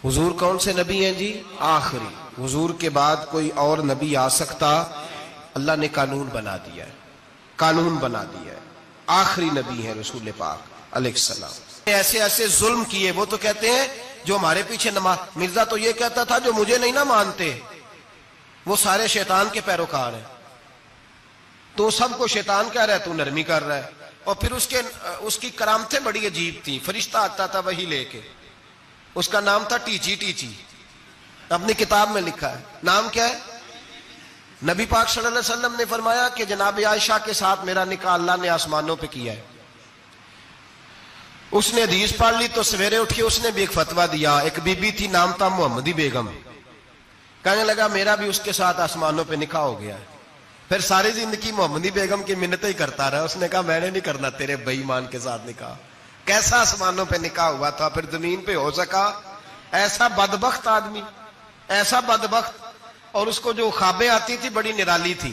حضور کون سے نبی ہیں جی؟ آخری. حضور کے بعد کوئی اور نبی آ سکتا؟ اللہ نے قانون بنا دیا ہے، قانون بنا دیا ہے. آخری نبی ہے رسول پاک علیہ السلام. ایسے ایسے ظلم کیے. وہ تو کہتے ہیں جو ہمارے پیچھے نماز، مرزا تو یہ کہتا تھا جو مجھے نہیں نہ مانتے وہ سارے شیطان کے پیروکار ہیں. تو سب کو شیطان کہہ رہا ہے، تو نرمی کر رہا ہے. اور پھر اس کی کرامتیں بڑی عجیب تھیں. فرشتہ آتا تھا وہی لے کے، اس کا نام تھا ٹیچی. ٹیچی اپنی کتاب میں لکھا ہے. نام کیا ہے؟ نبی پاک صلی اللہ علیہ وسلم نے فرمایا کہ جناب عائشہ کے ساتھ میرا نکاح اللہ نے آسمانوں پہ کیا ہے. اس نے حدیث پڑھ لی تو سویرے اٹھ کے اس نے بھی ایک فتویٰ دیا. ایک بی بی تھی، نام تھا محمدی بیگم. کہنے لگا میرا بھی اس کے ساتھ آسمانوں پہ نکاح ہو گیا ہے. پھر ساری زندگی محمدی بیگم کی منتیں ہی کرتا رہا. اس نے کہا میں نے نہیں کرنا تیرے بے ایمان کے ساتھ نکاح. کیسا آسمانوں پہ نکاح ہوا تھا، پھر زمین پہ ہو سکا؟ ایسا بدبخت آدمی، ایسا بدبخت. اور اس کو جو خوابیں آتی تھی بڑی نرالی تھی.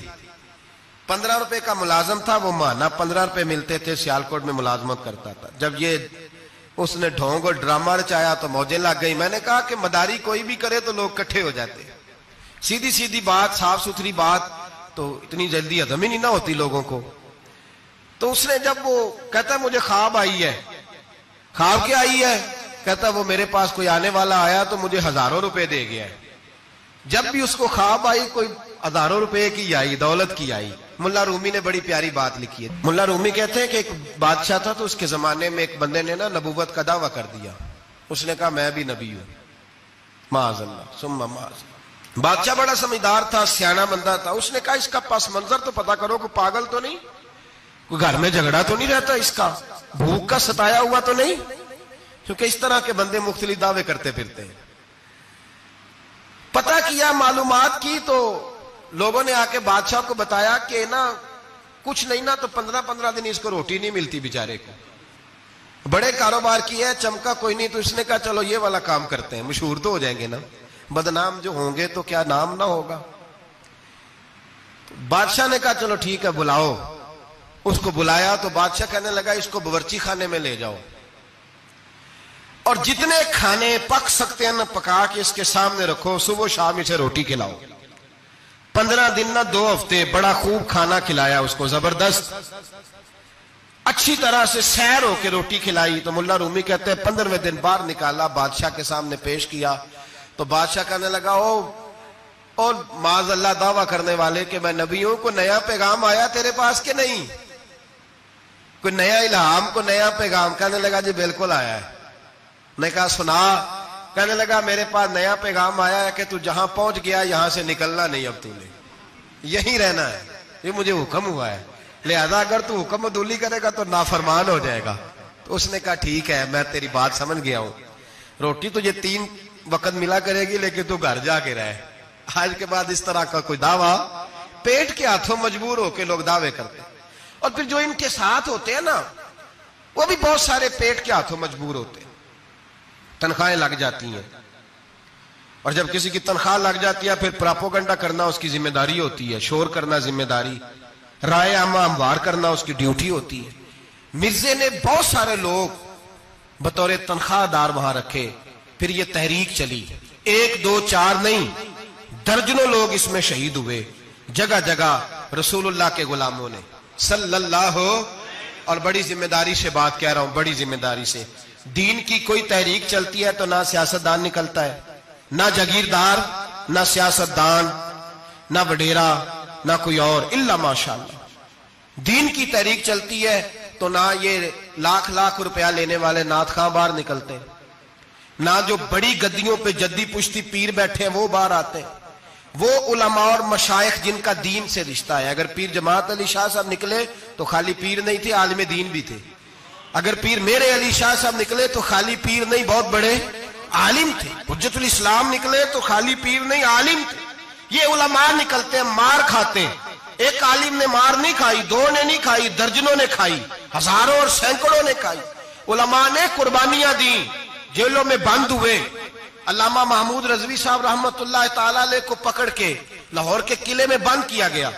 15 روپے کا ملازم تھا، وہ ماہانہ 15 روپے ملتے تھے. سیالکوٹ میں ملازمت کرتا تھا. جب یہ اس نے ڈھونگ اور ڈرامہ رچایا تو موجیں لگ گئی. میں نے کہا کہ مداری کوئی بھی کرے تو لوگ کٹھے ہو جاتے. سیدھی سیدھی بات، صاف ستھری بات تو اتنی جلدی ہضم ہی نہیں نہ ہوتی لوگوں کو. تو اس نے جب وہ کہتا مجھے خواب آئی ہے. خواب کیا آئی ہے؟ کہتا وہ میرے پاس کوئی آنے والا آیا تو مجھے ہزاروں روپے دے گیا ہے. جب بھی اس کو خواب آئی کوئی ہزاروں روپے کی آئی، دولت کی آئی. ملا رومی نے بڑی پیاری بات لکھی ہے. ملا رومی کہتے ہیں کہ ایک بادشاہ تھا تو اس کے زمانے میں ایک بندے نے نا نبوت کا دعویٰ کر دیا. اس نے کہا میں بھی نبی ہوں. معاذ اللہ ثم معاذ اللہ. بادشاہ بڑا سمجھدار تھا، سیانا بندہ تھا. اس نے کہا اس کا پس منظر تو پتا کرو، کوئی پاگل تو نہیں، کوئی گھر میں جھگڑا تو نہیں رہتا، اس کا بھوک کا ستایا ہوا تو نہیں، کیونکہ اس طرح کے بندے مختلف دعوے کرتے پھرتے ہیں. پتہ کیا، معلومات کی تو لوگوں نے آ کے بادشاہ کو بتایا کہ نا کچھ نہیں نا تو 15 دن اس کو روٹی نہیں ملتی بیچارے کو. بڑے کاروبار کیے ہیں، چمکا کوئی نہیں. تو اس نے کہا چلو یہ والا کام کرتے ہیں، مشہور تو ہو جائیں گے نا. بدنام جو ہوں گے تو کیا نام نہ ہوگا. بادشاہ نے کہا چلو ٹھیک ہے بلاؤ. اس کو بلایا تو بادشاہ کہنے لگا اس کو باورچی خانے میں لے جاؤ اور جتنے کھانے پک سکتے ہیں نہ پکا کے اس کے سامنے رکھو، صبح شام اسے روٹی کھلاؤ. 15 دن نہ 2 ہفتے بڑا خوب کھانا کھلایا اس کو، زبردست اچھی طرح سے سیر ہو کے روٹی کھلائی. تو ملا رومی کہتے ہیں 15ویں دن باہر نکالا، بادشاہ کے سامنے پیش کیا. تو بادشاہ کہنے لگا او معاذ اللہ دعویٰ کرنے والے کہ میں نبی ہوں، کوئی نیا پیغام آیا تیرے پاس کہ نہیں، کوئی نیا الہام، کوئی نیا پیغام؟ کہنے لگا جی بالکل آیا ہے. نے کہا سنا. کہنے لگا میرے پاس نیا پیغام آیا ہے کہ تو جہاں پہنچ گیا یہاں سے نکلنا نہیں، اب تو نے یہیں رہنا ہے، یہ مجھے حکم ہوا ہے، لہذا اگر تو حکم عدولی کرے گا تو نافرمان ہو جائے گا. تو اس نے کہا ٹھیک ہے میں تیری بات سمجھ گیا ہوں، روٹی تو یہ 3 وقت ملا کرے گی لیکن تو گھر جا کے رہے. آج کے بعد اس طرح کا کوئی دعویٰ، پیٹ کے ہاتھوں مجبور ہو کے لوگ دعوے کرتے ہیں. اور پھر جو ان کے ساتھ ہوتے ہیں نا وہ بھی بہت سارے پیٹ کے ہاتھوں مجبور ہوتے ہیں. تنخواہیں لگ جاتی ہیں اور جب کسی کی تنخواہ لگ جاتی ہے پھر پراپوگنڈا کرنا اس کی ذمہ داری ہوتی ہے، شور کرنا ذمہ داری، رائے عامہ ہموار کرنا اس کی ڈیوٹی ہوتی ہے. مرزے نے بہت سارے لوگ بطور تنخواہ دار وہاں رکھے. پھر یہ تحریک چلی، 1 2 4 نہیں، درجنوں لوگ اس میں شہید ہوئے. جگہ جگہ رسول اللہ کے غلاموں نے صلی اللہ. اور بڑی ذمہ داری سے بات کہہ رہا ہوں، بڑی ذمہ داری سے. دین کی کوئی تحریک چلتی ہے تو نہ سیاستدان نکلتا ہے، نہ جاگیردار، نہ سیاستدان، نہ وڈیرا، نہ کوئی اور، الا ماشاءاللہ. دین کی تحریک چلتی ہے تو نہ یہ لاکھ روپیہ لینے والے نعت خواں باہر نکلتے ہیں، نہ جو بڑی گدیوں پہ جدی پشتی پیر بیٹھے ہیں وہ باہر آتے ہیں. وہ علماء اور مشائخ جن کا دین سے رشتہ ہے. اگر پیر جماعت علی شاہ صاحب نکلے تو خالی پیر نہیں تھے، عالم دین بھی تھے. اگر پیر میرے علی شاہ صاحب نکلے تو خالی پیر نہیں، بہت بڑے عالم تھے. حجت الاسلام نکلے تو خالی پیر نہیں، عالم تھے. یہ علماء نکلتے ہیں، مار کھاتے ہیں. ایک عالم نے مار نہیں کھائی، 2 نے نہیں کھائی، درجنوں نے کھائی، ہزاروں اور سینکڑوں نے کھائی. علماء نے قربانیاں دی، جیلوں میں بند ہوئے. علامہ محمود رضوی صاحب رحمت اللہ تعالی علیہ کو پکڑ کے لاہور کے قلعے میں بند کیا گیا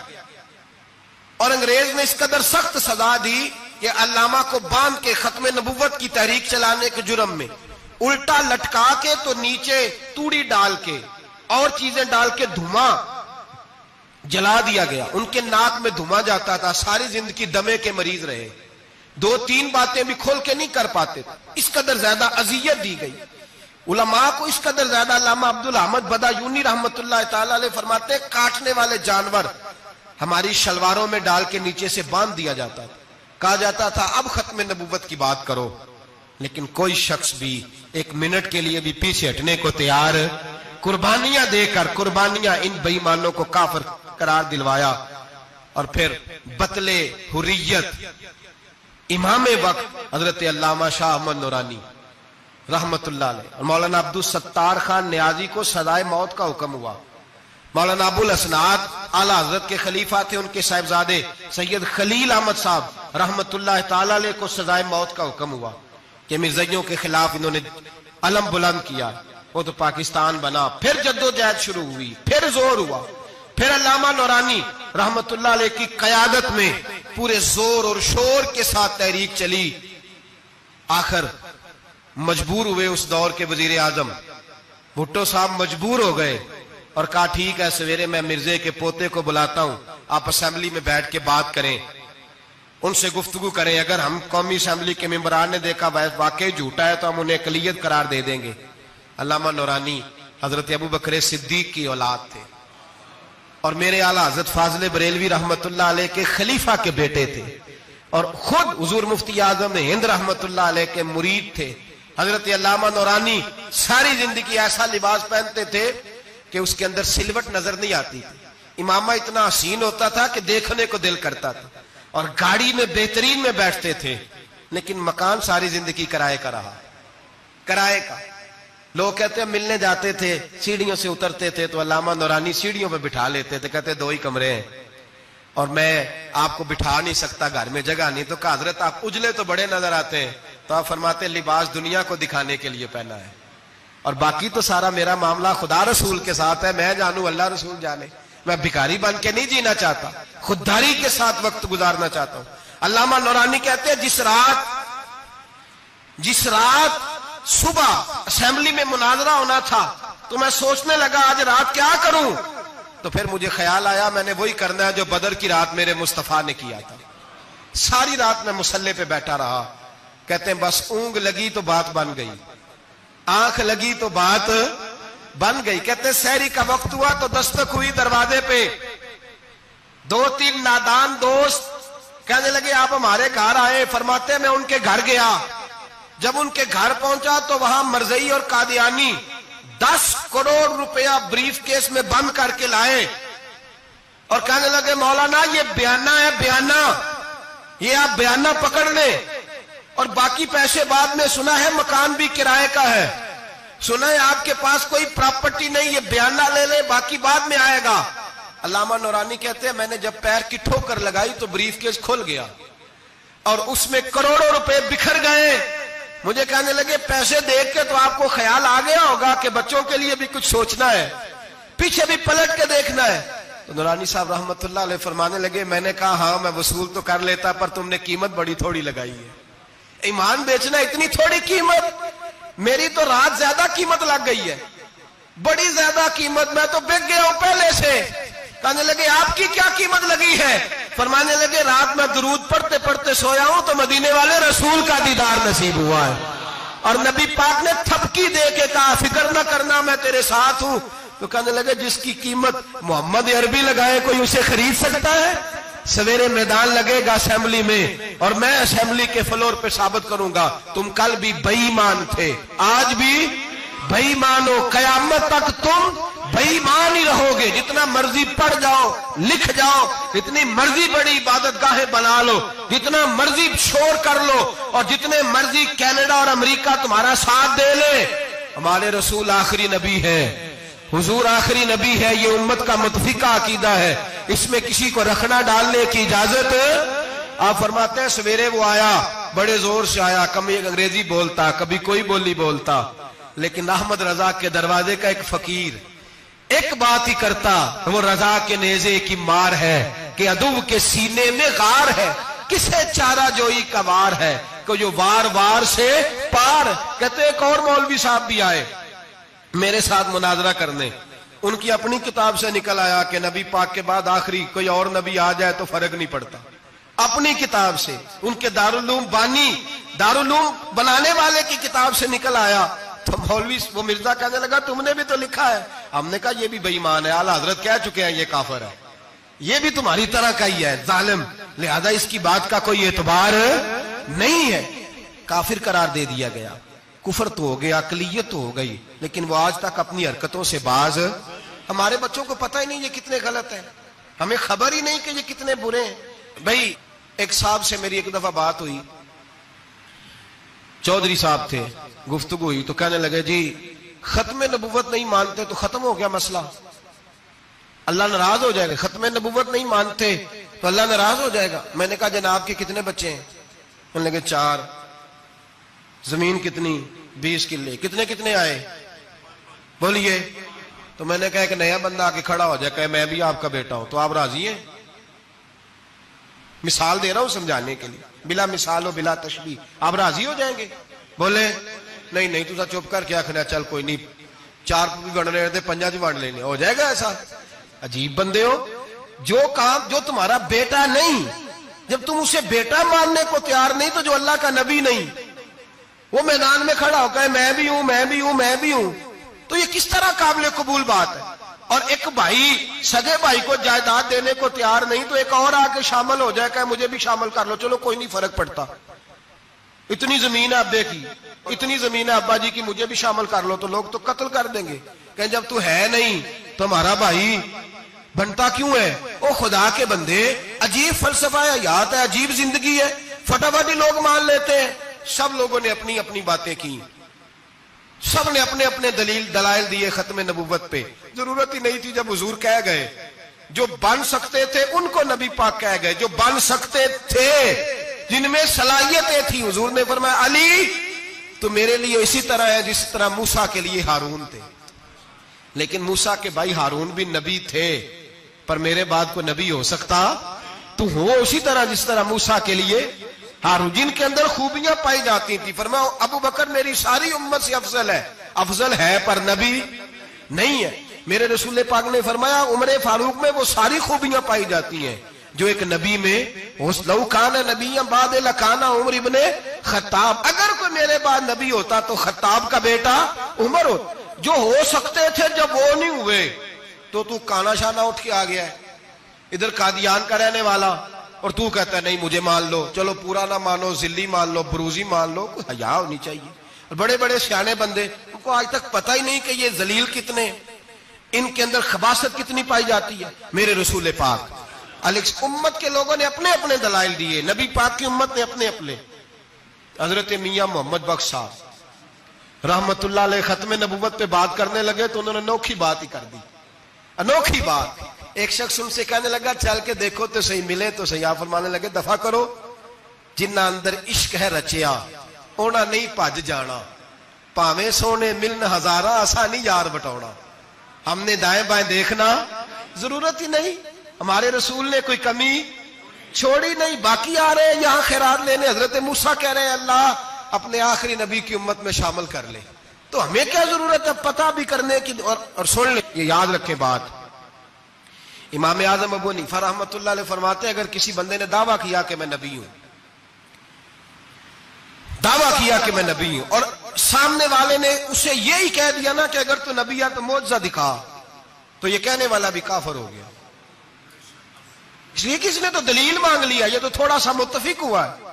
اور انگریز نے اس قدر سخت سزا دی کہ علامہ کو باندھ کے ختم نبوت کی تحریک چلانے کے جرم میں الٹا لٹکا کے تو نیچے توڑی ڈال کے اور چیزیں ڈال کے دھواں جلا دیا گیا. ان کے ناک میں دھواں جاتا تھا. ساری زندگی دمے کے مریض رہے. 2-3 باتیں بھی کھول کے نہیں کر پاتے. اس قدر زیادہ اذیت دی گئی علماء کو. اس قدر زیادہ علامہ عبدالاحمد بدایونی رحمت اللہ تعالی علیہ فرماتے کاٹنے والے جانور ہماری شلواروں میں ڈال کے نیچے سے باندھ دیا جاتا تھا. کہا جاتا تھا اب ختم نبوت کی بات کرو. لیکن کوئی شخص بھی 1 منٹ کے لیے بھی پیچھے ہٹنے کو تیار. قربانیاں دے کر قربانیاں ان بے ایمانوں کو کافر قرار دلوایا. اور پھر بطلے حریت امام وقت حضرت علامہ شاہ احمد نورانی رحمت اللہ علیہ اور مولانا عبدالستار خان نیازی کو سزائے موت کا حکم ہوا. مولانا ابو الاسناد اعلیٰ حضرت کے خلیفہ تھے. ان کے صاحبزادے سید خلیل احمد صاحب رحمت اللہ تعالی علیہ کو سزائے موت کا حکم ہوا کہ مرزائیوں کے خلاف انہوں نے علم بلند کیا. وہ تو پاکستان بنا. پھر جدوجہد شروع ہوئی. پھر زور ہوا. پھر علامہ نورانی رحمت اللہ علیہ کی قیادت میں پورے زور اور شور کے ساتھ تحریک چلی. آخر مجبور ہوئے اس دور کے وزیر اعظم بھٹو صاحب مجبور ہو گئے اور کہا ٹھیک ہے سویرے میں مرزے کے پوتے کو بلاتا ہوں, آپ اسمبلی میں بیٹھ کے بات کریں, ان سے گفتگو کریں. اگر ہم قومی اسمبلی کے ممبران نے دیکھا واقعی جھوٹا ہے تو ہم انہیں اقلیت قرار دے دیں گے. علامہ نورانی حضرت ابو بکر صدیق کی اولاد تھے اور میرے اعلیٰ حضرت فاضل بریلوی رحمت اللہ علیہ کے خلیفہ کے بیٹے تھے اور خود حضور مفتی اعظم ہند رحمت اللہ علیہ کے مرید تھے. حضرت علامہ نورانی ساری زندگی ایسا لباس پہنتے تھے کہ اس کے اندر سلوٹ نظر نہیں آتی تھی. امامہ اتنا حسین ہوتا تھا کہ دیکھنے کو دل کرتا تھا اور گاڑی میں بہترین میں بیٹھتے تھے. لیکن مکان ساری زندگی کرائے کا رہا. کرائے کا. لوگ کہتے ہیں ملنے جاتے تھے سیڑھیوں سے اترتے تھے تو علامہ نورانی سیڑھیوں پہ بٹھا لیتے تھے. کہتے 2 ہی کمرے ہیں اور میں آپ کو بٹھا نہیں سکتا, گھر میں جگہ نہیں. تو کہا حضرت آپ اجلے تو بڑے نظر آتے ہیں. تو آپ فرماتے لباس دنیا کو دکھانے کے لیے پہنا ہے اور باقی تو سارا میرا معاملہ خدا رسول کے ساتھ ہے. میں جانوں اللہ رسول جانے. میں بھکاری بن کے نہیں جینا چاہتا, خودداری کے ساتھ وقت گزارنا چاہتا ہوں. علامہ نورانی کہتے ہیں جس رات صبح اسمبلی میں مناظرہ ہونا تھا تو میں سوچنے لگا آج رات کیا کروں. تو پھر مجھے خیال آیا میں نے وہی کرنا ہے جو بدر کی رات میرے مصطفیٰ نے کیا تھا. ساری رات میں مصلے پہ بیٹھا رہا. کہتے ہیں بس اونگ لگی تو بات بن گئی, آنکھ لگی تو بات بن گئی. کہتے ہیں سحری کا وقت ہوا تو دستک ہوئی دروازے پہ. 2-3 نادان دوست کہنے لگے آپ ہمارے گھر آئے. فرماتے میں ان کے گھر گیا. جب ان کے گھر پہنچا تو وہاں مرزئی اور قادیانی 10 کروڑ روپیہ بریف کیس میں بند کر کے لائے اور کہنے لگے مولانا یہ بیانہ ہے, بیانہ, یہ آپ بیانہ پکڑ لیں اور باقی پیسے بعد میں. سنا ہے مکان بھی کرائے کا ہے, سنا ہے آپ کے پاس کوئی پراپرٹی نہیں, یہ بیانہ لے لے باقی بعد میں آئے گا. علامہ نورانی کہتے ہیں میں نے جب پیر کی ٹھوکر لگائی تو بریف کیس کھل گیا اور اس میں کروڑوں روپے بکھر گئے. مجھے کہنے لگے پیسے دیکھ کے تو آپ کو خیال آ گیا ہوگا کہ بچوں کے لیے بھی کچھ سوچنا ہے, پیچھے بھی پلٹ کے دیکھنا ہے. تو نورانی صاحب رحمت اللہ علیہ فرمانے لگے میں نے کہا ہاں میں وصول تو کر لیتا پر تم نے قیمت بڑی تھوڑی لگائی ہے. ایمان بیچنا اتنی تھوڑی قیمت, میری تو رات زیادہ قیمت لگ گئی ہے, بڑی زیادہ قیمت, میں تو بک گیا ہوں پہلے سے. کہنے لگے آپ کی کیا قیمت لگی ہے؟ فرمانے لگے رات میں درود پڑھتے پڑھتے سویا ہوں تو مدینے والے رسول کا دیدار نصیب ہوا ہے اور نبی پاک نے تھپکی دے کے کہا فکر نہ کرنا میں تیرے ساتھ ہوں. تو کہنے لگے جس کی قیمت محمد عربی لگائے کوئی اسے خرید سکتا ہے؟ سویرے میدان لگے گا اسمبلی میں اور میں اسمبلی کے فلور پہ ثابت کروں گا تم کل بھی بے ایمان تھے, آج بھی بے ایمان ہو, قیامت تک تم بے ایمان ہی رہو گے. جتنا مرضی پڑھ جاؤ, لکھ جاؤ, جتنی مرضی بڑی عبادت گاہیں بنا لو, جتنا مرضی شور کر لو اور جتنے مرضی کینیڈا اور امریکہ تمہارا ساتھ دے لے, ہمارے رسول آخری نبی ہے, حضور آخری نبی ہے. یہ امت کا متفقہ عقیدہ ہے, اس میں کسی کو رکھنا ڈالنے کی اجازت. آپ فرماتے ہیں سویرے وہ آیا, بڑے زور سے آیا, کبھی انگریزی بولتا کبھی کوئی بولی بولتا, لیکن احمد رضا کے دروازے کا ایک فقیر ایک بات ہی کرتا, وہ رضا کے نیزے کی مار ہے کہ عدو کے سینے میں غار ہے, کسے چارہ جوئی کا وار ہے, کہ جو وار وار سے پار. کہتے ایک اور مولوی صاحب بھی آئے میرے ساتھ مناظرہ کرنے. ان کی اپنی کتاب سے نکل آیا کہ نبی پاک کے بعد آخری کوئی اور نبی آ جائے تو فرق نہیں پڑتا. اپنی کتاب سے, ان کے دارالعلوم بانی, دارالعلوم بنانے والے کی کتاب سے نکل آیا. تو مولوی وہ مرزا کہنے لگا تم نے بھی تو لکھا ہے. ہم نے کہا یہ بھی بے ایمان ہے, اعلی حضرت کہہ چکے ہیں یہ کافر ہے, یہ بھی تمہاری طرح کا ہی ہے ظالم, لہذا اس کی بات کا کوئی اعتبار نہیں ہے. کافر قرار دے دیا گیا. کفر تو ہو گیا, اقلیت تو ہو گئی, لیکن وہ آج تک اپنی حرکتوں سے باز. ہمارے بچوں کو پتہ ہی نہیں یہ کتنے غلط ہیں, ہمیں خبر ہی نہیں کہ یہ کتنے برے ہیں. بھائی ایک صاحب سے میری ایک دفعہ بات ہوئی, چودھری صاحب تھے, گفتگو ہوئی تو کہنے لگے جی ختم نبوت نہیں مانتے تو ختم ہو گیا مسئلہ, اللہ ناراض ہو جائے گا. ختم نبوت نہیں مانتے تو اللہ ناراض ہو جائے گا. میں نے کہا جناب کے کتنے بچے ہیں؟ انہوں نے کہا 4. زمین کتنی؟ 20 کلے. کتنے کتنے آئے بولیے؟ تو میں نے کہا کہ نیا بندہ آ کے کھڑا ہو جائے کہ میں بھی آپ کا بیٹا ہوں, تو آپ راضی ہیں؟ مثال دے رہا ہوں سمجھانے کے لیے, بلا مثال و بلا تشبیہ. آپ راضی ہو جائیں گے؟ بولے نہیں نہیں تو چپ کر کیا کھڑا, چل کوئی نہیں 4 بھی بن رہے تھے 5 بھی بن لینے, ہو جائے گا ایسا. عجیب بندے ہو. جو کام جو تمہارا بیٹا نہیں, جب تم اسے بیٹا ماننے کو تیار نہیں, تو جو اللہ کا نبی نہیں وہ میدان میں کھڑا ہو کہ میں بھی ہوں میں بھی ہوں میں بھی ہوں, تو یہ کس طرح قابل قبول بات ہے؟ اور ایک بھائی سگے بھائی کو جائیداد دینے کو تیار نہیں, تو ایک اور آ کے شامل ہو جائے کہ مجھے بھی شامل کر لو, چلو کوئی نہیں فرق پڑتا, اتنی زمین ہے ابے کی, اتنی زمین ہے ابا جی کی, مجھے بھی شامل کر لو, تو لوگ تو قتل کر دیں گے کہ جب تو ہے نہیں تو ہمارا بھائی بنتا کیوں ہے؟ او خدا کے بندے, عجیب فلسفہ حیات ہے, عجیب زندگی ہے, فٹافٹ لوگ مان لیتے ہیں. سب لوگوں نے اپنی اپنی باتیں کی, سب نے اپنے اپنے دلائل دیے ختم نبوت پہ. ضرورت ہی نہیں تھی, جب حضور کہہ گئے. جو بن سکتے تھے ان کو نبی پاک کہہ گئے, جو بن سکتے تھے جن میں صلاحیتیں تھی, حضور نے فرمایا علی تو میرے لیے اسی طرح ہے جس طرح موسیٰ کے لیے ہارون تھے. لیکن موسیٰ کے بھائی ہارون بھی نبی تھے, پر میرے بعد کو نبی ہو سکتا تو ہو اسی طرح جس طرح موسیٰ کے لیے ہارون, جن کے اندر خوبیاں پائی جاتی تھی. فرمایا ابو بکر میری ساری امت سے افضل ہے, افضل ہے پر نبی نہیں ہے. میرے رسول پاک نے فرمایا عمر فاروق میں وہ ساری خوبیاں پائی جاتی ہیں جو ایک نبی میں. لو کان نبی بعد لکانا عمر ابن خطاب, اگر کوئی میرے بعد نبی ہوتا تو خطاب کا بیٹا عمر ہو. جو ہو سکتے تھے جب وہ نہیں ہوئے تو کانا شانہ اٹھ کے آ گیا ہے, ادھر قادیان کا رہنے والا, اور تو کہتا ہے نہیں مجھے مان لو. چلو پورا نہ مانو, ذلی مان لو, بروزی مان لو, کوئی حیا ہونی چاہیے. بڑے بڑے سیانے بندے, ان کو آج تک پتہ ہی نہیں کہ یہ ذلیل کتنے, ان کے اندر خباثت کتنی پائی جاتی ہے. میرے رسول پاک امت کے لوگوں نے اپنے اپنے دلائل دیے, نبی پاک کی امت نے اپنے اپنے. حضرت میاں محمد بخش صاحب رحمت اللہ علیہ ختم نبوت پہ بات کرنے لگے تو انہوں نے انوکھی بات ہی کر دی, انوکھی بات. ایک شخص ان سے کہنے لگا چل کے دیکھو تو صحیح, ملے تو صحیح. آپ فرمانے لگے دفع کرو, جنہ اندر عشق ہے رچیا اونا نہیں پج جانا, پاویں سونے ملن ہزارہ آسانی یار بٹونا. ہم نے دائیں بائیں دیکھنا ضرورت ہی نہیں, ہمارے رسول نے کوئی کمی چھوڑی نہیں. باقی آ رہے ہیں یہاں خیرات لینے, حضرت موسیٰ کہہ رہے ہیں اللہ اپنے آخری نبی کی امت میں شامل کر لے, تو ہمیں کیا ضرورت ہے پتہ بھی کرنے کی. اور سن لیں, یہ یاد رکھیں بات, امام اعظم ابو حنیفہ رحمۃ اللہ علیہ فرماتے ہیں اگر کسی بندے نے دعویٰ کیا کہ میں نبی ہوں, دعویٰ کیا کہ میں نبی ہوں, اور سامنے والے نے اسے یہی کہہ دیا نا کہ اگر تو نبی ہے تو معجزہ دکھا, تو یہ کہنے والا بھی کافر ہو گیا. اس لیے کہ اس نے تو دلیل مانگ لیا, یہ تو تھوڑا سا متفق ہوا ہے.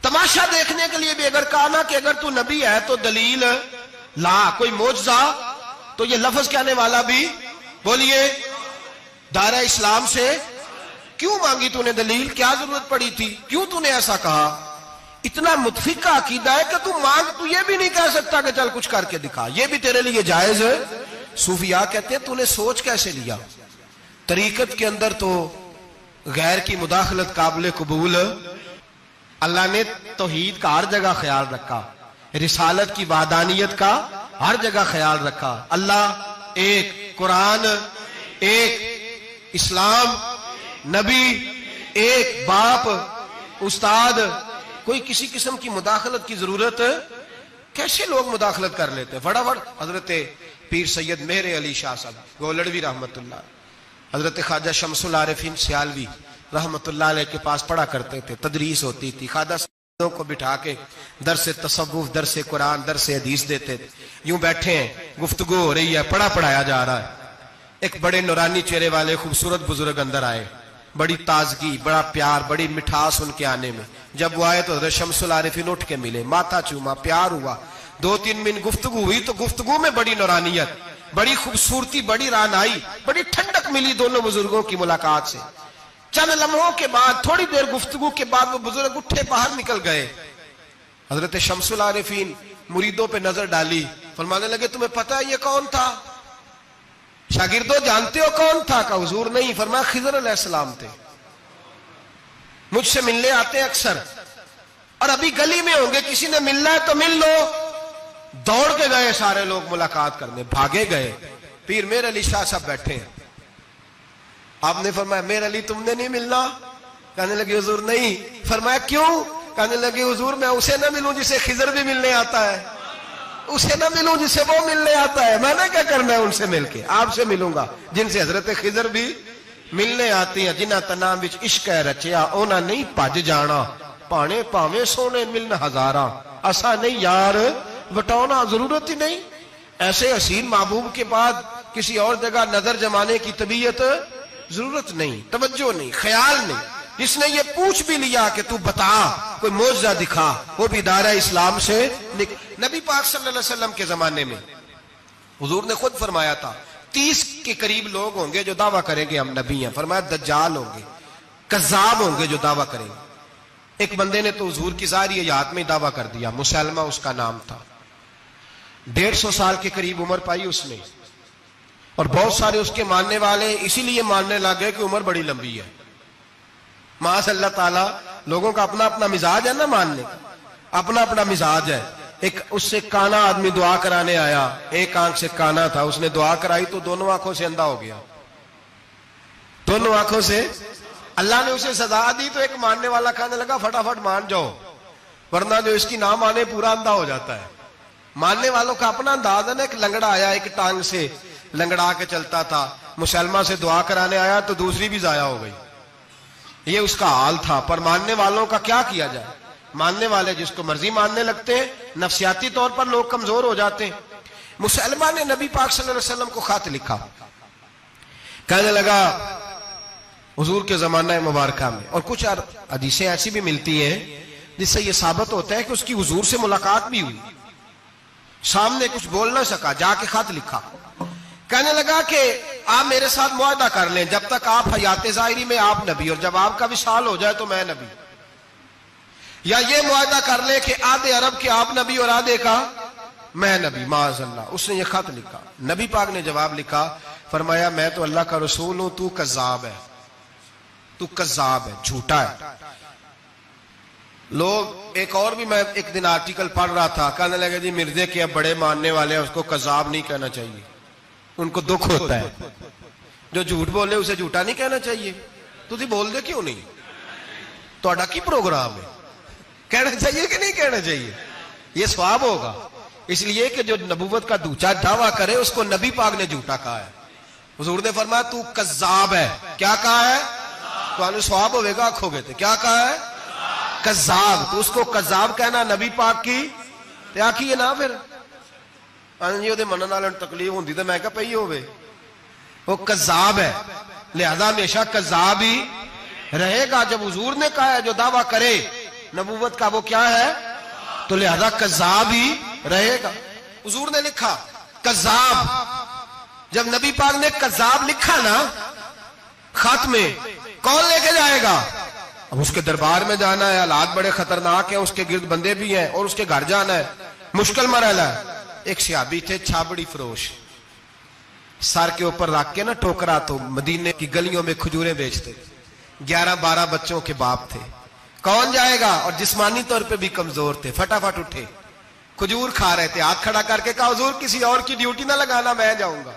تماشا دیکھنے کے لیے بھی اگر کہا نا کہ اگر تو نبی ہے تو دلیل لا, کوئی معجزہ, تو یہ لفظ کہنے والا بھی بولیے دائرہ اسلام سے کیوں مانگی تو نے دلیل, کیا ضرورت پڑی تھی, کیوں تو نے ایسا کہا. اتنا متفق کا عقیدہ ہے کہ تو مانگ, تو یہ بھی نہیں کہہ سکتا کہ چل کچھ کر کے دکھا, یہ بھی تیرے لیے جائز ہے. صوفیاء کہتے ہیں تو نے سوچ کیسے لیا. طریقت کے اندر تو غیر کی مداخلت قابل قبول. اللہ نے توحید کا ہر جگہ خیال رکھا, رسالت کی وحدانیت کا ہر جگہ خیال رکھا. اللہ ایک, قرآن ایک, اسلام نبی ایک, باپ استاد کوئی کسی قسم کی مداخلت کی ضرورت کیسے لوگ مداخلت کر لیتے ہیں فٹافٹ. حضرت پیر سید مہر علی شاہ صاحب گولڑوی رحمت اللہ، حضرت خواجہ شمس العارفین سیالوی رحمت اللہ علیہ کے پاس پڑھا کرتے تھے، تدریس ہوتی تھی. خواجہ کو بٹھا کے درس تصوف، درس قرآن، درس حدیث دیتے تھے. یوں بیٹھے ہیں، گفتگو ہو رہی ہے، پڑھایا جا رہا ہے. ایک بڑے نورانی چہرے والے خوبصورت بزرگ اندر آئے، بڑی تازگی، بڑا پیار، بڑی مٹھاس ان کے آنے میں. جب وہ آئے تو حضرت شمس العارفین اٹھ کے ملے، ماتھا چوما، پیار ہوا. 2-3 منٹ گفتگو ہوئی تو گفتگو میں بڑی نورانیت، بڑی خوبصورتی، بڑی رانائی، بڑی ٹھنڈک ملی دونوں بزرگوں کی ملاقات سے. چند لمحوں کے بعد، تھوڑی دیر گفتگو کے بعد وہ بزرگ اٹھے باہر نکل گئے. حضرت شمس العارفین مریدوں پہ نظر ڈالی، فرمانے لگے تمہیں پتہ ہے یہ کون تھا؟ شاگردوں جانتے ہو کون تھا؟ کہا حضور نہیں. فرمایا خضر علیہ السلام تھے، مجھ سے ملنے آتے ہیں اکثر، اور ابھی گلی میں ہوں گے، کسی نے ملنا ہے تو مل لو. دوڑ کے گئے سارے لوگ ملاقات کرنے، بھاگے گئے. پیر مہر علی شاہ صاحب بیٹھے ہیں. آپ نے فرمایا مہر علی تم نے نہیں ملنا؟ کہنے لگے حضور نہیں. فرمایا کیوں؟ کہنے لگے حضور میں اسے نہ ملوں جسے خضر بھی ملنے آتا ہے، اسے نہ ملوں جسے وہ ملنے آتا ہے. میں نے کیا کرنا ہے ان سے مل کے؟ آپ سے ملوں گا جن سے حضرت خضر بھی ملنے آتی ہیں. جنہ تنا وچ عشق ہے رچیا اونا نہیں بھج جانا، پانے پاویں سونے ملن ہزاراں، اسا نہیں یار بٹاؤنا، ضرورت ہی نہیں. ایسے حسین محبوب کے بعد کسی اور جگہ نظر جمانے کی طبیعت ضرورت نہیں، توجہ نہیں، خیال نہیں. جس نے یہ پوچھ بھی لیا کہ تو بتا، کوئی معجزہ دکھا، وہ بھی دائرہ اسلام سے نبی پاک صلی اللہ علیہ وسلم کے زمانے میں حضور نے خود فرمایا تھا 30 کے قریب لوگ ہوں گے جو دعویٰ کریں گے ہم نبی ہیں. فرمایا دجال ہوں گے، کذاب ہوں گے جو دعویٰ کریں گے. ایک بندے نے تو حضور کی ظاہری حیات میں دعویٰ کر دیا، مسلمہ اس کا نام تھا. 150 سال کے قریب عمر پائی اس نے، اور بہت سارے اس کے ماننے والے اسی لیے ماننے لگ گئے کہ عمر بڑی لمبی ہے. معاذ اللہ تعالیٰ، لوگوں کا اپنا اپنا مزاج ہے نا، ماننے کا اپنا اپنا مزاج ہے. ایک اس سے کانا آدمی دعا کرانے آیا، ایک آنکھ سے کانا تھا، اس نے دعا کرائی تو دونوں آنکھوں سے اندھا ہو گیا، دونوں آنکھوں سے. اللہ نے اسے سزا دی تو ایک ماننے والا کہنے لگا فٹافٹ مان جاؤ، ورنہ جو اس کی نہ مانے پورا اندھا ہو جاتا ہے. ماننے والوں کا اپنا انداز ہے نا. ایک لنگڑا آیا، ایک ٹانگ سے لنگڑا کے چلتا تھا، مسلمہ سے دعا کرانے آیا تو دوسری بھی ضائع ہو گئی. یہ اس کا حال تھا. پر ماننے والوں کا کیا کیا جائے؟ ماننے والے جس کو مرضی ماننے لگتے ہیں، نفسیاتی طور پر لوگ کمزور ہو جاتے ہیں. مسلمہ نے نبی پاک صلی اللہ علیہ وسلم کو خط لکھا، کہنے لگا حضور کے زمانہ مبارکہ میں، اور کچھ حدیثیں ایسی بھی ملتی ہیں جس سے یہ ثابت ہوتا ہے کہ اس کی حضور سے ملاقات بھی ہوئی، سامنے کچھ بول نہ سکا، جا کے خط لکھا. کہنے لگا کہ آپ میرے ساتھ معاہدہ کر لیں، جب تک آپ حیات ظاہری میں آپ نبی، اور جب آپ کا وصال ہو جائے تو میں نبی. یا یہ معاہدہ کر لیں کہ آدھے عرب کے آپ نبی اور آدھے کا میں نبی. معاذ اللہ. اس نے یہ خط لکھا. نبی پاک نے جواب لکھا، فرمایا میں تو اللہ کا رسول ہوں، تو کذاب ہے، تو کذاب ہے، جھوٹا ہے. لوگ ایک اور بھی، میں ایک دن آرٹیکل پڑھ رہا تھا، کہنے لگے جی مرزے کے اب بڑے ماننے والے ہیں، اس کو کذاب نہیں کہنا چاہیے، ان کو دکھ ہوتا ہے. جو جھوٹ بولے اسے جھوٹا نہیں کہنا چاہیے. تھی بول دے کیوں نہیں؟ تو کی پروگرام ہے، کہنا چاہیے کہ نہیں کہنا چاہیے؟ یہ ثواب ہوگا. اس لیے کہ جو نبوت کا دوچا دعویٰ کرے اس کو نبی پاک نے جھوٹا کہا ہے. حضور نے فرمایا تو کذاب ہے. کیا کہا ہے؟ تو ثواب ہوئے گا آنکھوں گے تھے. کیا کہا ہے؟ کذاب. تو اس کو کذاب کہنا نبی پاک کی کیا کی نا. پھر منن والے تکلیف ہوندی تو میں کہا پئی ہوئے. وہ کذاب ہے، لہذا ہمیشہ کذاب ہی رہے گا. جب حضور نے کہا ہے جو دعویٰ کرے نبوت کا وہ کیا ہے، تو لہذا کذاب ہی رہے گا. حضور نے لکھا کذاب. جب نبی پاک نے کذاب لکھا نا خط میں، کون لے کے جائے گا؟ اب اس کے دربار میں جانا ہے، حالات بڑے خطرناک ہیں، اس کے گرد بندے بھی ہیں، اور اس کے گھر جانا ہے، مشکل مرحلہ ہے. ایک صحابی تھے چھابڑی فروش، سر کے اوپر رکھ کے نا ٹوکرا، تو مدینے کی گلیوں میں کھجوریں بیچتے. 11-12 بچوں کے باپ تھے. کون جائے گا؟ اور جسمانی طور پہ بھی کمزور تھے. فٹافٹ اٹھے، کھجور کھا رہے تھے، ہاتھ کھڑا کر کے کہا حضور کسی اور کی ڈیوٹی نہ لگانا، میں جاؤں گا.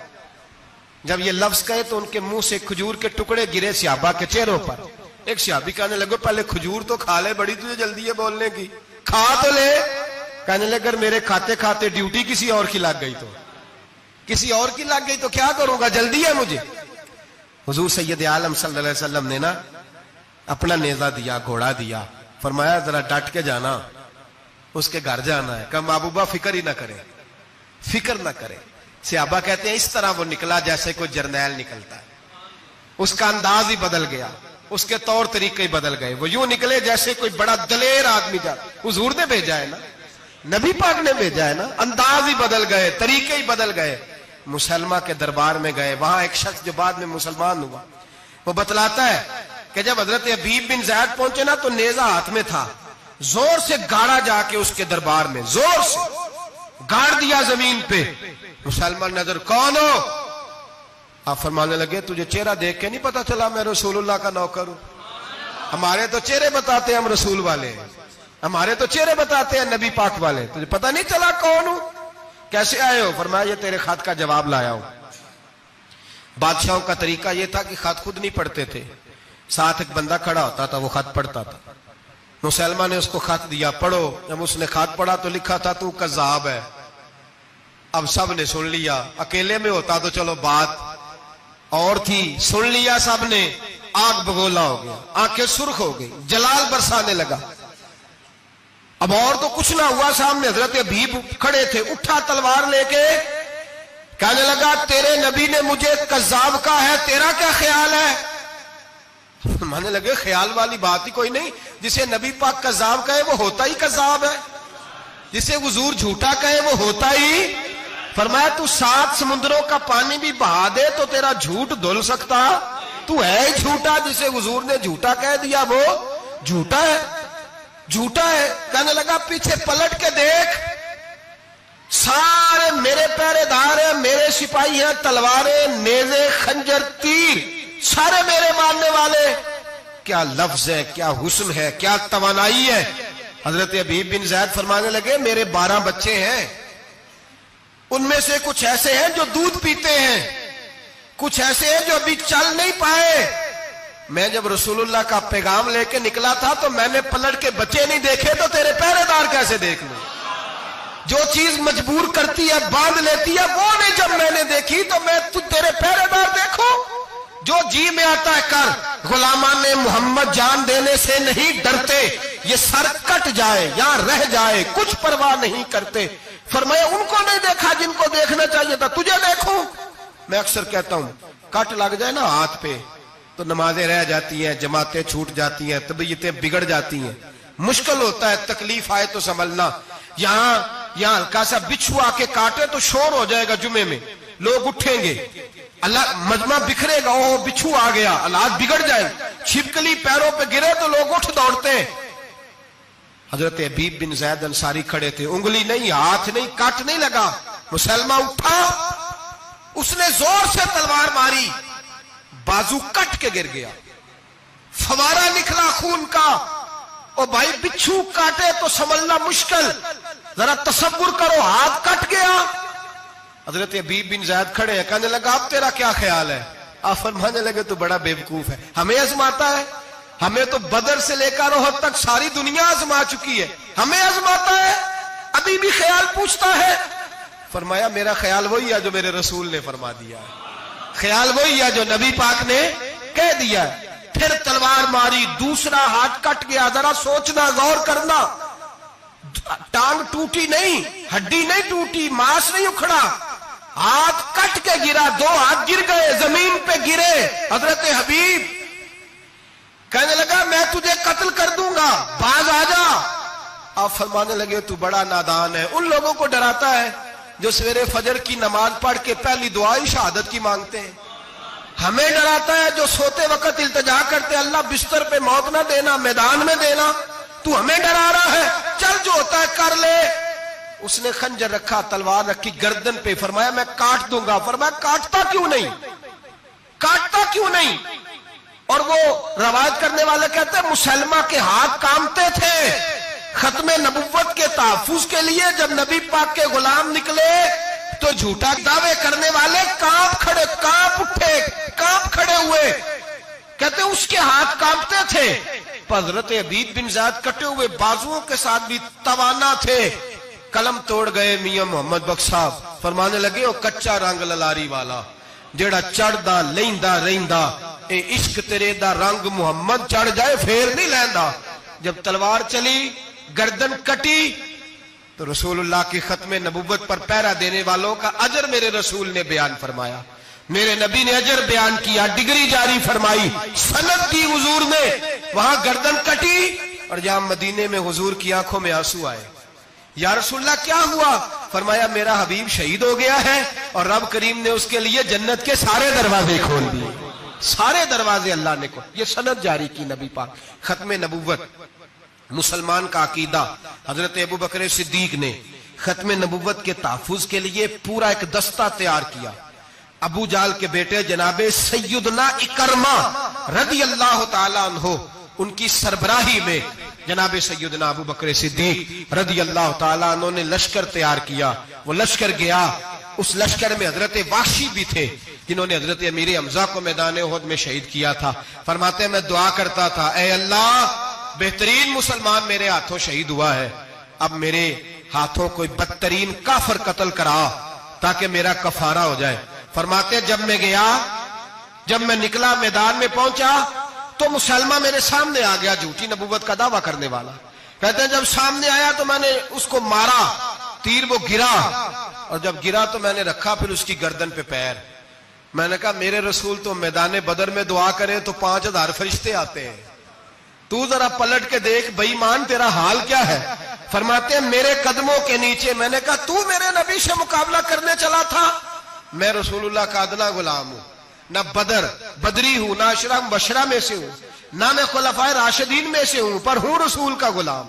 جب یہ لفظ کہے تو ان کے منہ سے کھجور کے ٹکڑے گرے صحابہ کے چہروں پر. ایک صحابی کہنے لگے پہلے کھجور تو کھا لے, بڑی تجھے جلدی ہے بولنے کی, کھا تو لے. کہنے لگے اگر میرے کھاتے کھاتے ڈیوٹی کسی اور کی لگ گئی تو, کسی اور کی لگ گئی تو کیا کروں گا, جلدی ہے مجھے. حضور سید عالم صلی اللہ علیہ وسلم نے نا اپنا نیزہ دیا, گھوڑا دیا, فرمایا ذرا ڈٹ کے جانا, اس کے گھر جانا ہے. کہا محبوبہ فکر ہی نہ کرے, فکر نہ کرے. صحابہ کہتے ہیں اس طرح وہ نکلا جیسے کوئی جرنیل نکلتا ہے, اس کا انداز ہی بدل گیا, اس کے طور طریقے ہی بدل گئے. وہ یوں نکلے جیسے کوئی بڑا دلیر آدمی جا, حضور نے بھیجا ہے نا, نبی پاک نے بھیجا ہے نا, انداز ہی بدل گئے, طریقے ہی بدل گئے. مسلمہ کے دربار میں گئے, وہاں ایک شخص جو بعد میں مسلمان ہوا وہ بتلاتا ہے کہ جب حضرت حبیب بن زید پہنچے نا تو نیزہ ہاتھ میں تھا, زور سے گاڑا جا کے اس کے دربار میں, زور سے گاڑ دیا زمین پہ. مسلمان نظر, کون ہو؟ آپ فرمانے لگے تجھے چہرہ دیکھ کے نہیں پتا چلا میں رسول اللہ کا نوکر ہوں؟ ہمارے تو چہرے بتاتے ہیں ہم رسول والے, ہمارے تو چہرے بتاتے ہیں نبی پاک والے, تجھے پتا نہیں چلا کون ہوں, کیسے آئے ہو؟ فرمایا یہ تیرے خط کا جواب لایا ہوں. بادشاہوں کا طریقہ یہ تھا کہ خط خود نہیں پڑھتے تھے, ساتھ ایک بندہ کھڑا ہوتا تھا, وہ خط پڑھتا تھا. مسلمہ نے اس کو خط دیا, پڑھو. جب اس نے خط پڑھا تو لکھا تھا تو کذاب ہے. اب سب نے سن لیا, اکیلے میں ہوتا تو چلو بات اور تھی, سن لیا سب نے, آگ بگولا ہو گیا, آنکھیں سرخ ہو گئی, جلال برسانے لگا. اب اور تو کچھ نہ ہوا, سامنے حضرت حبیب کھڑے تھے, اٹھا تلوار لے کے کہنے لگا تیرے نبی نے مجھے کذاب کہا ہے, تیرا کیا خیال ہے؟ مانے لگے خیال والی بات ہی کوئی نہیں, جسے نبی پاک کذاب کہے وہ ہوتا ہی کذاب ہے, جسے حضور جھوٹا کہے وہ ہوتا ہی. فرمایا تو 7 سمندروں کا پانی بھی بہا دے تو تیرا جھوٹ دھل سکتا, تو ہے ہی جھوٹا. جسے حضور نے جھوٹا کہہ دیا وہ جھوٹا ہے, جھوٹا ہے. کہنے لگا پیچھے پلٹ کے دیکھ, سارے میرے پہرے دار ہیں, میرے سپاہی ہیں, تلواریں, نیزے, خنجر, تیر, سارے میرے ماننے والے. کیا لفظ ہے, کیا حسن ہے, کیا توانائی ہے. حضرت حبیب بن زید فرمانے لگے میرے 12 بچے ہیں, ان میں سے کچھ ایسے ہیں جو دودھ پیتے ہیں, کچھ ایسے ہیں جو ابھی چل نہیں پائے. میں جب رسول اللہ کا پیغام لے کے نکلا تھا تو میں نے پلٹ کے بچے نہیں دیکھے, تو تیرے پہرے دار کیسے دیکھ لوں؟ جو چیز مجبور کرتی ہے, باندھ لیتی ہے, وہ نہیں جب میں نے دیکھی تو میں تیرے پہرے دار دیکھوں. جو جی میں آتا ہے کر, غلامان محمد جان دینے سے نہیں ڈرتے, یہ سر کٹ جائے یا رہ جائے کچھ پرواہ نہیں کرتے. فرمایا ان کو نہیں دیکھا جن کو دیکھنا چاہیے تھا, تجھے دیکھوں. میں اکثر کہتا ہوں کٹ لگ جائے نا ہاتھ پہ تو نمازیں رہ جاتی ہیں, جماعتیں چھوٹ جاتی ہیں, طبیعتیں بگڑ جاتی ہیں, مشکل ہوتا ہے, تکلیف آئے تو سنبھلنا. یہاں ہلکا سا بچھو آ کے کاٹے تو شور ہو جائے گا, جمعے میں لوگ اٹھیں گے, اللہ مجمع بکھرے گا, او بچھو آ گیا, حالات بگڑ جائے. چھپکلی پیروں پہ گرے تو لوگ اٹھ دوڑتے ہیں. حضرت حبیب بن زید انصاری کھڑے تھے, انگلی نہیں, ہاتھ نہیں, کٹ نہیں لگا. مسلمہ اٹھا, اس نے زور سے تلوار ماری, بازو کٹ کے گر گیا, فوارہ نکلا خون کا. او بھائی بچھو کاٹے تو سنبھلنا مشکل, ذرا تصور کرو ہاتھ کٹ گیا. حضرت حبیب بن زید کھڑے ہیں, کہنے لگا اب تیرا کیا خیال ہے؟ آپ فرمانے لگے تو بڑا بیوقوف ہے, ہمیں آزماتا ہے, ہمیں تو بدر سے لے کر احد تک ساری دنیا آزما چکی ہے, ہمیں آزماتا ہے, ابھی بھی خیال پوچھتا ہے. فرمایا میرا خیال وہی ہے جو میرے رسول نے فرما دیا ہے, خیال وہی ہے جو نبی پاک نے کہہ دیا ہے. پھر تلوار ماری, دوسرا ہاتھ کٹ گیا. ذرا سوچنا, غور کرنا, ٹانگ ٹوٹی نہیں, ہڈی نہیں ٹوٹی, ماس نہیں اکھڑا, ہاتھ کٹ کے گرا, 2 ہاتھ گر گئے, زمین پہ گرے. حضرت حبیب کہنے لگا میں تجھے قتل کر دوں گا, باز آ جا. آپ فرمانے لگے تو بڑا نادان ہے. ان لوگوں کو ڈراتا ہے جو سویرے فجر کی نماز پڑھ کے پہلی دعائی شہادت کی مانگتے ہیں. ہمیں ڈراتا ہے جو سوتے وقت التجا کرتے اللہ بستر پہ موت نہ دینا, میدان میں دینا. تو ہمیں ڈرا رہا ہے, چل جو ہوتا ہے کر لے. اس نے خنجر رکھا, تلوار رکھی گردن پہ, فرمایا میں کاٹ دوں گا. فرمایا کاٹتا کیوں نہیں, کاٹتا کیوں نہیں؟ اور وہ روایت کرنے والے کہتے ہیں مسلمہ کے ہاتھ کامتے تھے ختم نبوت کے تحفظ کے لیے. جب نبی پاک کے غلام نکلے تو جھوٹا دعوے کرنے والے کانپ اٹھے, کانپ کھڑے ہوئے. کہتے اس کے ہاتھ کانپتے تھے. حضرت عبید بن زید کٹے ہوئے بازوؤں کے ساتھ بھی توانا تھے. قلم توڑ گئے میاں محمد بخش صاحب. فرمانے لگے او کچا رنگ للاری والا جیڑا چڑھدا لیندا رہندا اے عشق تیرے دا رنگ محمد چڑھ جائے پھر نہیں لیندا. جب تلوار چلی گردن کٹی تو رسول اللہ کی ختم نبوت پر پہرا دینے والوں کا اجر میرے رسول نے بیان فرمایا. میرے نبی نے اجر بیان کیا, ڈگری جاری فرمائی, سند دی حضور نے. وہاں گردن کٹی اور جہاں مدینے میں حضور کی آنکھوں میں آنسو آئے. یا رسول اللہ کیا ہوا؟ فرمایا میرا حبیب شہید ہو گیا ہے اور رب کریم نے اس کے لیے جنت کے سارے دروازے کھول دیے. سارے دروازے اللہ نے کھول. یہ سند جاری کی نبی پاک. ختم نبوت مسلمان کا عقیدہ. حضرت ابو بکر صدیق نے ختم نبوت کے تحفظ کے لیے پورا ایک دستہ تیار کیا. ابو جال کے بیٹے جناب سیدنا اکرمہ رضی اللہ تعالیٰ عنہ ان کی سربراہی میں جناب سیدنا ابو بکر صدیق رضی اللہ تعالیٰ عنہ نے لشکر تیار کیا. وہ لشکر گیا. اس لشکر میں حضرت وحشی بھی تھے جنہوں نے حضرت امیر حمزہ کو میدان احد میں شہید کیا تھا. فرماتے ہیں میں دعا کرتا تھا اے اللہ بہترین مسلمان میرے ہاتھوں شہید ہوا ہے, اب میرے ہاتھوں کوئی بدترین کافر قتل کرا تاکہ میرا کفارہ ہو جائے. فرماتے جب میں گیا, جب میں نکلا میدان میں پہنچا تو مسلمہ میرے سامنے آ گیا, جھوٹی نبوت کا دعویٰ کرنے والا. کہتے ہیں جب سامنے آیا تو میں نے اس کو مارا, تیر وہ گرا, اور جب گرا تو میں نے رکھا پھر اس کی گردن پہ پیر. میں نے کہا میرے رسول تو میدان بدر میں دعا کرے تو 5000 فرشتے آتے ہیں, تو ذرا پلٹ کے دیکھ بے ایمان تیرا حال کیا ہے. فرماتے ہیں میرے قدموں کے نیچے. میں نے کہا تو میرے نبی سے مقابلہ کرنے چلا تھا؟ میں رسول اللہ کا ادنا غلام ہوں, نہ بدری ہوں, نہ اشرا مبشرہ میں سے ہوں, نہ میں خلفائے راشدین میں سے ہوں, پر ہوں رسول کا غلام,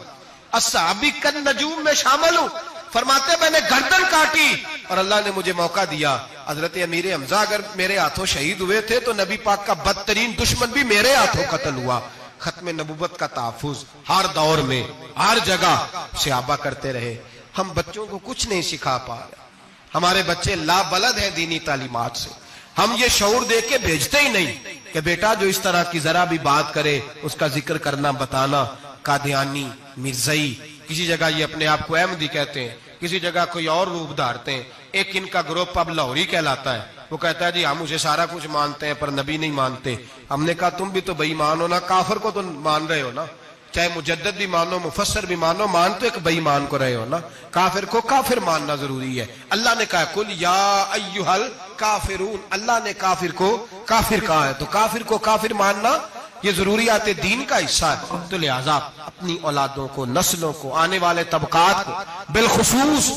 الصحابی کن نجوم میں شامل ہوں. فرماتے میں نے گردن کاٹی اور اللہ نے مجھے موقع دیا. حضرت امیر حمزہ اگر میرے ہاتھوں شہید ہوئے تھے تو نبی پاک کا بدترین دشمن بھی میرے ہاتھوں قتل ہوا. ختم نبوت کا تحفظ ہر دور میں ہر جگہ صحابہ کرتے رہے. ہم بچوں کو کچھ نہیں سکھا پا رہے, ہمارے بچے لا بلد ہیں دینی تعلیمات سے. ہم یہ شعور دے کے بھیجتے ہی نہیں کہ بیٹا جو اس طرح کی ذرا بھی بات کرے اس کا ذکر کرنا بتانا. قادیانی, مرزائی, کسی جگہ یہ اپنے آپ کو احمدی کہتے ہیں, کسی جگہ کوئی اور روپ دھارتے ہیں. ایک ان کا گروپ اب لاہوری کہلاتا ہے, وہ کہتا ہے جی ہم اسے سارا کچھ مانتے ہیں پر نبی نہیں مانتے. ہم نے کہا تم بھی تو بے ایمان ہو نا, کافر کو تو مان رہے ہو نا, چاہے مجدد بھی مانو مفسر بھی مانو, مان تو ایک بے ایمان کو رہے ہو نا. کافر کو کافر ماننا ضروری ہے. اللہ نے کہا کل یا ایھا الکافرون, اللہ نے کافر کو کافر کہا ہے تو کافر کو کافر ماننا یہ ضروریات دین کا حصہ ہے. تو لہذا اپنی اولادوں کو, نسلوں کو, آنے والے طبقات کو, بالخصوص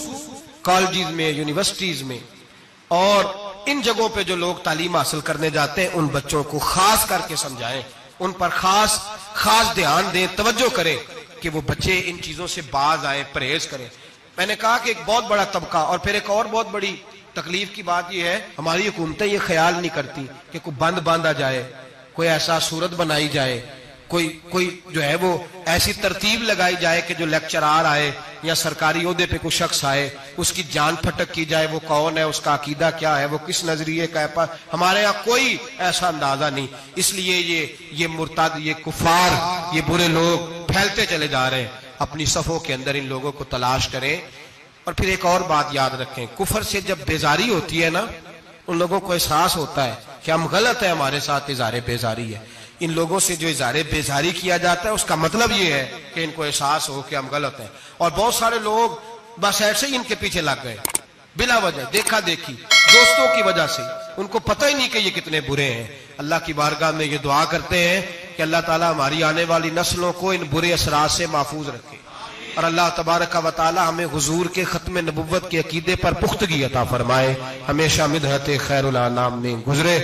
کالجز میں, یونیورسٹیز میں اور ان جگہوں پہ جو لوگ تعلیم حاصل کرنے جاتے ہیں ان بچوں کو خاص کر کے سمجھائیں, ان پر خاص دھیان دیں, توجہ کریں کہ وہ بچے ان چیزوں سے باز آئیں, پرہیز کریں. میں نے کہا کہ ایک بہت بڑا طبقہ, اور پھر ایک اور بہت بڑی تکلیف کی بات یہ ہے ہماری حکومتیں یہ خیال نہیں کرتی کہ کوئی بند باندھا جائے, کوئی ایسا صورت بنائی جائے, کوئی جو ہے وہ ایسی ترتیب لگائی جائے کہ جو لیکچرار آئے یا سرکاری عہدے پہ کوئی شخص آئے اس کی جان پھٹک کی جائے, وہ کون ہے, اس کا عقیدہ کیا ہے, وہ کس نظریے کا ہے. ہمارے یہاں کوئی ایسا اندازہ نہیں. اس لیے یہ مرتد, یہ کفار, یہ برے لوگ پھیلتے چلے جا رہے ہیں. اپنی صفوں کے اندر ان لوگوں کو تلاش کریں. اور پھر ایک اور بات یاد رکھیں, کفر سے جب بیزاری ہوتی ہے نا, ان لوگوں کو احساس ہوتا ہے کہ ہم غلط ہیں, ہمارے ساتھ اظہار بیزاری ہے. ان لوگوں سے جو اظہار بیزاری کیا جاتا ہے اس کا مطلب یہ ہے کہ ان کو احساس ہو کہ ہم غلط ہیں. اور بہت سارے لوگ بس ایسے ہی ان کے پیچھے لگ گئے بلا وجہ, دیکھا دیکھی, دوستوں کی وجہ سے. ان کو پتہ ہی نہیں کہ یہ کتنے برے ہیں. اللہ کی بارگاہ میں یہ دعا کرتے ہیں کہ اللہ تعالیٰ ہماری آنے والی نسلوں کو ان برے اثرات سے محفوظ رکھے, اور اللہ تبارک و تعالی ہمیں حضور کے ختم نبوت کے عقیدے پر پختگی عطا فرمائے, ہمیشہ مدحت خیر الانام میں گزرے.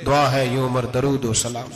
دعا ہے یہ عمر درود و سلام.